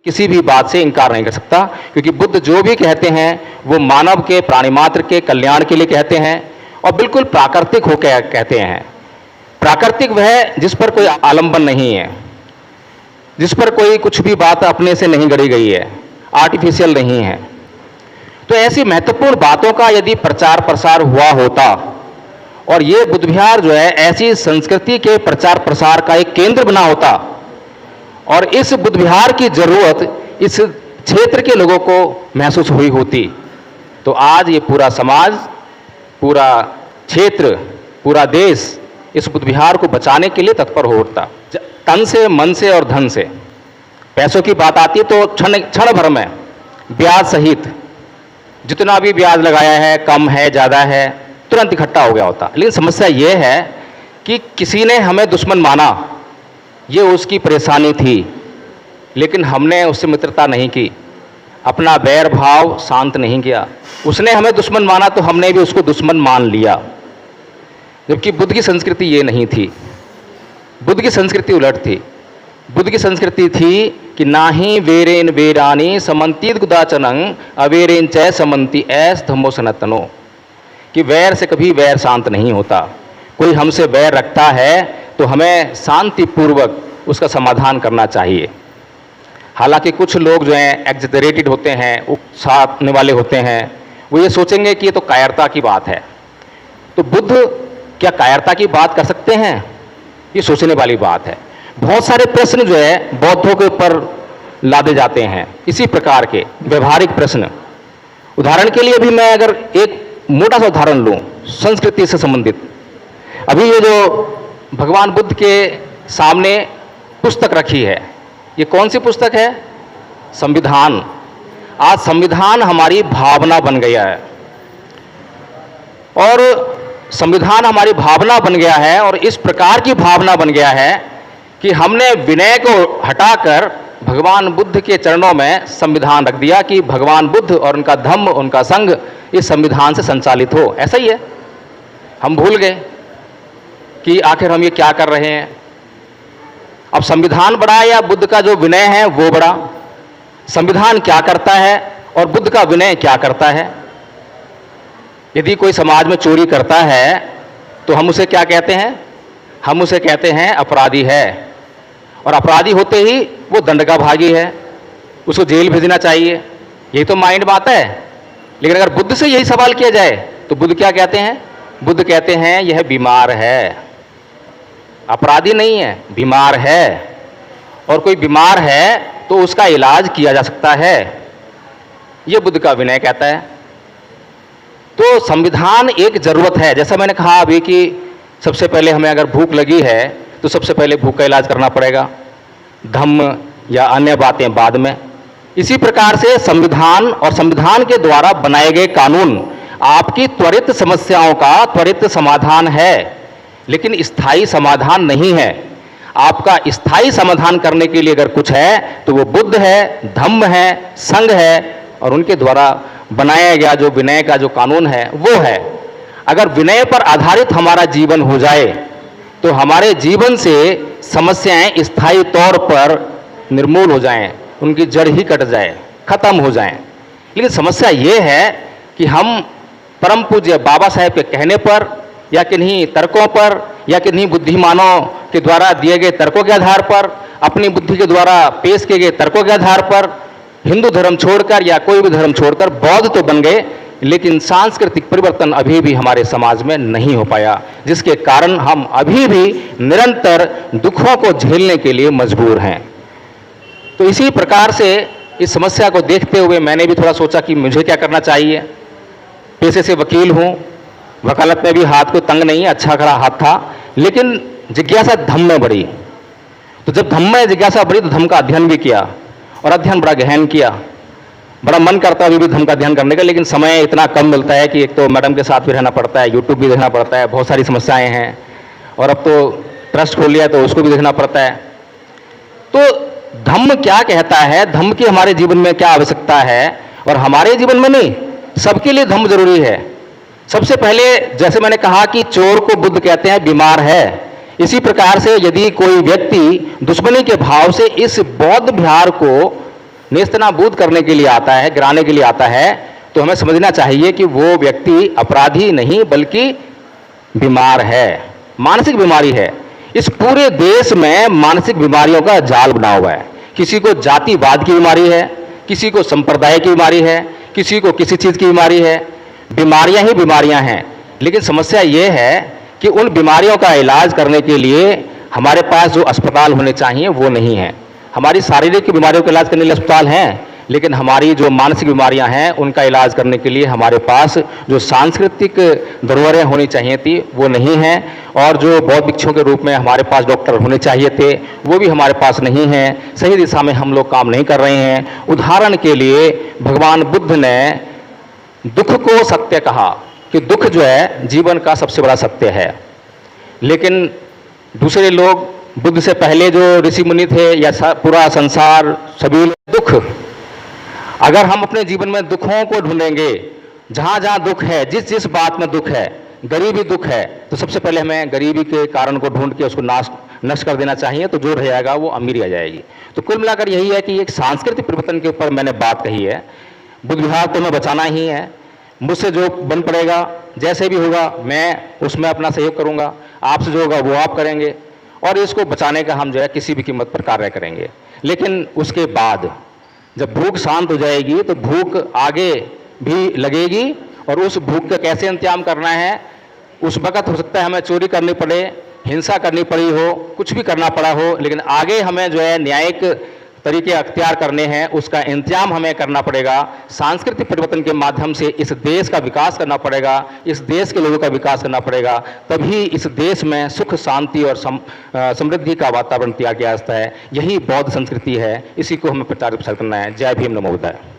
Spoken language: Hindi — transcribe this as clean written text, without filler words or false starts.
किसी भी बात से इनकार नहीं कर सकता, क्योंकि बुद्ध जो भी कहते हैं वो मानव के, प्राणी मात्र के कल्याण के लिए कहते हैं और बिल्कुल प्राकृतिक होकर कहते हैं। प्राकृतिक वह जिस पर कोई आलंबन नहीं है, जिस पर कोई कुछ भी बात अपने से नहीं गढ़ी गई है, आर्टिफिशियल नहीं है। तो ऐसी महत्वपूर्ण बातों का यदि प्रचार प्रसार हुआ होता और ये बुद्ध विहार जो है ऐसी संस्कृति के प्रचार प्रसार का एक केंद्र बना होता और इस बुद्ध विहार की जरूरत इस क्षेत्र के लोगों को महसूस हुई होती, तो आज ये पूरा समाज, पूरा क्षेत्र, पूरा देश इस बुद्ध विहार को बचाने के लिए तत्पर हो उठता। तन से, मन से और धन से। पैसों की बात आती है तो क्षण भर में ब्याज सहित जितना भी ब्याज लगाया है, कम है, ज़्यादा है, तुरंत इकट्ठा हो गया होता। लेकिन समस्या ये है कि किसी ने हमें दुश्मन माना, ये उसकी परेशानी थी, लेकिन हमने उससे मित्रता नहीं की, अपना बैर भाव शांत नहीं किया। उसने हमें दुश्मन माना तो हमने भी उसको दुश्मन मान लिया, जबकि बुद्ध की संस्कृति ये नहीं थी। बुद्ध की संस्कृति उलट थी। बुद्ध की संस्कृति थी कि ना ही वेरेन वेरानी समंतीत गुदाचनंग अवेरेन चय समंती ऐस धम्मो सनातनो, कि वैर से कभी वैर शांत नहीं होता। कोई हमसे वैर रखता है तो हमें शांतिपूर्वक उसका समाधान करना चाहिए। हालांकि कुछ लोग जो हैं एग्जैजरेटेड होते हैं, उकसाने वाले होते हैं, वो ये सोचेंगे कि ये तो कायरता की बात है। तो बुद्ध क्या कायरता की बात कर सकते हैं? ये सोचने वाली बात है। बहुत सारे प्रश्न जो है बौद्धों के ऊपर लादे जाते हैं, इसी प्रकार के व्यवहारिक प्रश्न। उदाहरण के लिए भी मैं अगर एक मोटा सा उदाहरण लूं संस्कृति से संबंधित, अभी ये जो भगवान बुद्ध के सामने पुस्तक रखी है, ये कौन सी पुस्तक है? संविधान। आज संविधान हमारी भावना बन गया है और संविधान हमारी भावना बन गया है और इस प्रकार की भावना बन गया है कि हमने विनय को हटाकर भगवान बुद्ध के चरणों में संविधान रख दिया कि भगवान बुद्ध और उनका धम्म, उनका संघ इस संविधान से संचालित हो। ऐसा ही है। हम भूल गए कि आखिर हम ये क्या कर रहे हैं। अब संविधान बड़ा है या बुद्ध का जो विनय है वो बड़ा? संविधान क्या करता है और बुद्ध का विनय क्या करता है? यदि कोई समाज में चोरी करता है तो हम उसे क्या कहते हैं? हम उसे कहते हैं अपराधी है, और अपराधी होते ही वो दंड का भागी है, उसको जेल भेजना चाहिए। यही तो माइंड बात है। लेकिन अगर बुद्ध से यही सवाल किया जाए तो बुद्ध क्या कहते हैं? बुद्ध कहते हैं यह बीमार है, अपराधी नहीं है, बीमार है, और कोई बीमार है तो उसका इलाज किया जा सकता है। यह बुद्ध का विनय कहता है। तो संविधान एक जरूरत है। जैसा मैंने कहा अभी कि सबसे पहले हमें अगर भूख लगी है तो सबसे पहले भूख का इलाज करना पड़ेगा, धम्म या अन्य बातें बाद में। इसी प्रकार से संविधान और संविधान के द्वारा बनाए गए कानून आपकी त्वरित समस्याओं का त्वरित समाधान है, लेकिन स्थायी समाधान नहीं है। आपका स्थायी समाधान करने के लिए अगर कुछ है तो वो बुद्ध है, धम्म है, संघ है, और उनके द्वारा बनाया गया जो विनय का जो कानून है वो है। अगर विनय पर आधारित हमारा जीवन हो जाए तो हमारे जीवन से समस्याएं स्थायी तौर पर निर्मूल हो जाएं, उनकी जड़ ही कट जाए, खत्म हो जाएं। लेकिन समस्या ये है कि हम परम पूज्य बाबा साहेब के कहने पर या किन्हीं तर्कों पर या किन्हीं बुद्धिमानों के द्वारा दिए गए तर्कों के आधार पर, अपनी बुद्धि के द्वारा पेश किए गए तर्कों के आधार पर हिंदू धर्म छोड़कर या कोई भी धर्म छोड़कर बौद्ध तो बन गए, लेकिन सांस्कृतिक परिवर्तन अभी भी हमारे समाज में नहीं हो पाया, जिसके कारण हम अभी भी निरंतर दुखों को झेलने के लिए मजबूर हैं। तो इसी प्रकार से इस समस्या को देखते हुए मैंने भी थोड़ा सोचा कि मुझे क्या करना चाहिए। पेशे से वकील हूँ, वकालत में भी हाथ को तंग नहीं है, अच्छा खड़ा हाथ था, लेकिन जिज्ञासा धम्म में बढ़ी। तो जब धम्म में जिज्ञासा बढ़ी तो धम्म का अध्ययन भी किया, और अध्ययन बड़ा गहन किया। बड़ा मन करता है अभी भी धम्म का अध्ययन करने का, लेकिन समय इतना कम मिलता है कि एक तो मैडम के साथ भी रहना पड़ता है, यूट्यूब भी देखना पड़ता है, बहुत सारी समस्याएं हैं, और अब तो ट्रस्ट खोल लिया तो उसको भी देखना पड़ता है। तो धम्म क्या कहता है, धम्म की हमारे जीवन में क्या आवश्यकता है, और हमारे जीवन में नहीं, सबके लिए धम्म जरूरी है। सबसे पहले जैसे मैंने कहा कि चोर को बुद्ध कहते हैं बीमार है, इसी प्रकार से यदि कोई व्यक्ति दुश्मनी के भाव से इस बौद्ध विहार को नेस्तनाबूद करने के लिए आता है, गिराने के लिए आता है, तो हमें समझना चाहिए कि वो व्यक्ति अपराधी नहीं बल्कि बीमार है, मानसिक बीमारी है। इस पूरे देश में मानसिक बीमारियों का जाल बना हुआ है। किसी को जातिवाद की बीमारी है, किसी को संप्रदाय की बीमारी है, किसी को किसी चीज़ की बीमारी है। बीमारियां ही बीमारियां हैं। लेकिन समस्या ये है कि उन बीमारियों का इलाज करने के लिए हमारे पास जो अस्पताल होने चाहिए वो नहीं है। हमारी शारीरिक बीमारियों का इलाज करने के लिए अस्पताल हैं, लेकिन हमारी जो मानसिक बीमारियां हैं उनका इलाज करने के लिए हमारे पास जो सांस्कृतिक धरोहरें होनी चाहिए थी वो नहीं हैं, और जो बौद्ध भिक्षुओं के रूप में हमारे पास डॉक्टर होने चाहिए थे वो भी हमारे पास नहीं हैं। सही दिशा में हम लोग काम नहीं कर रहे हैं। उदाहरण के लिए भगवान बुद्ध ने दुख को सत्य कहा कि दुख जो है जीवन का सबसे बड़ा सत्य है, लेकिन दूसरे लोग, बुद्ध से पहले जो ऋषि मुनि थे या पूरा संसार, सभी दुख, अगर हम अपने जीवन में दुखों को ढूंढेंगे, जहाँ जहाँ दुख है, जिस जिस बात में दुख है, गरीबी दुख है, तो सबसे पहले हमें गरीबी के कारण को ढूंढ के उसको नष्ट कर देना चाहिए, तो जो रह जाएगा वो अमीरी आ जाएगी। तो कुल मिलाकर यही है कि एक सांस्कृतिक परिवर्तन के ऊपर मैंने बात कही है। बुद्ध विभाग को हमें बचाना ही है। मुझसे जो बन पड़ेगा, जैसे भी होगा, मैं उसमें अपना सहयोग करूँगा। आपसे जो होगा वो आप करेंगे, और इसको बचाने का हम जो है किसी भी कीमत पर कार्य करेंगे। लेकिन उसके बाद जब भूख शांत हो जाएगी तो भूख आगे भी लगेगी, और उस भूख का कैसे इंतजाम करना है, उस वक़्त हो सकता है हमें चोरी करनी पड़े, हिंसा करनी पड़ी हो, कुछ भी करना पड़ा हो, लेकिन आगे हमें जो है न्यायिक तरीके अख्तियार करने हैं, उसका इंतजाम हमें करना पड़ेगा। सांस्कृतिक परिवर्तन के माध्यम से इस देश का विकास करना पड़ेगा, इस देश के लोगों का विकास करना पड़ेगा, तभी इस देश में सुख, शांति और समृद्धि का वातावरण तैयार किया जाता है। यही बौद्ध संस्कृति है, इसी को हमें प्रचार प्रसार करना है। जय भीम, नमो बुद्धाय।